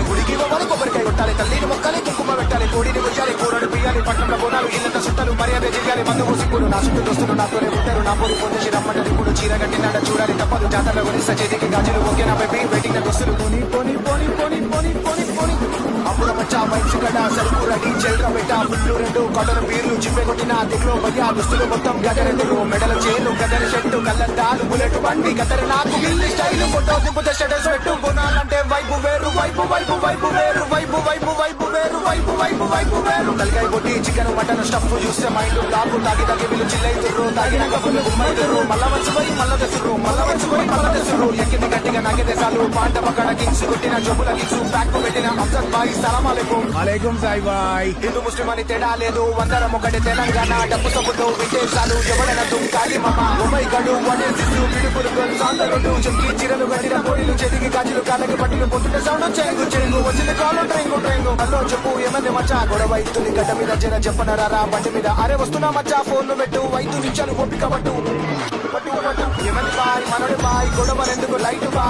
ఉడికి వాళ్ళు కొబ్బరికాయ కొట్టాలి తల్లిని మొక్కలి కుంకుమ పెట్టాలి కోడిని కొయ్యాలి కూరడు పియ్యాలి పట్టణంలో బోనాలు ఇల్లంతా చుట్టాలు మర్యాద చేయాలి మందు మూసిపోడు నా చుట్టూ దోస్తులు నాతోనే ఉంటారు నా పోలి పొందేసి రమ్మంటే ఇప్పుడు చీర కట్టినాడ చూడాలి తప్పదు జాతరలో కొనిస్తా చేతికి గాజులు ఓకే నా బేబీ వెయిటింగ్ దోస్తులు పోని పోని పోని పోని పోని పోని పోని అప్పుడు మచ్చా బైక్స్ గడ్డ సరుకు రెడీ చెల్ర పెట్ట ఫుల్లు రెండు కడలు బీర్లు చిప్పే కొట్టిన దిగులో భయ్యా దుస్తులు మొత్తం గదరెందులు మెడల చేరు గదర చెట్టు కళ్ళద్దాలు బుల్లెట్ బండి గదర నాకు గిల్లి స్టైల్ ఫోటో దింపుతే స్టేటస్ పెట్టు బోనాలంటే వైపు వేరు వైపు వైపు వైపు వేరు వైపు వైపు వైపు వేరు వైపు వైపు వైపు వేరు తలకాయ కొట్టి చికెన్ మటన్ స్టఫ్ చూస్తే మైండ్ బ్లాకు తాగి తాగి వీళ్ళు చిల్లైతుర్రు తాగినాక ఫుల్ గుమ్మైతుర్రు మళ్ళ వచ్చిపోయి మళ్ళ తెసురు మళ్ళ వచ్చిపోయి మళ్ళ తెసురు ఎక్కింది గట్టిగా నాకే దేశాలు పాంట పక్కన కింగ్స్ కొట్టిన జబ్బుల గిక్స్ బ్యాక్ పెట్టిన అఫ్జల్ బాయ్ సలాం అలైకుం వాలేకుం సాయి బాయ్. హిందూ ముస్లిం అని తేడా లేదు అందరం ఒకటి తెలంగాణ డబ్బు సబ్బుతో విదేశాలు ఎవరైనా తుమ్కాలి మమ్మ ముంబై గడు వనే సిద్ధు పిడుపులు సాందరుడు చెక్కి చీరలు గట్టిన కోడిలు చెదికి గాజులు కాళ్ళకి పట్టిలు పొద్దున్న సౌండ్ చెంగు చెంగు వచ్చింది కాలు ట్రైంగు ట్రైంగు హలో చెప్పు ఏమంది మచ్చా గొడవ ఇస్తుంది గడ్డ మీద జర చెప్పనరా బండి మీద అరే వస్తున్నా మచ్చా ఫోన్లు పెట్టు 5 నిమిషాలు ఓపిక పట్టు ఏమంది బాయ్ మనోడి బాయ్ గొడవ ఎందుకు లైట్ బాయ్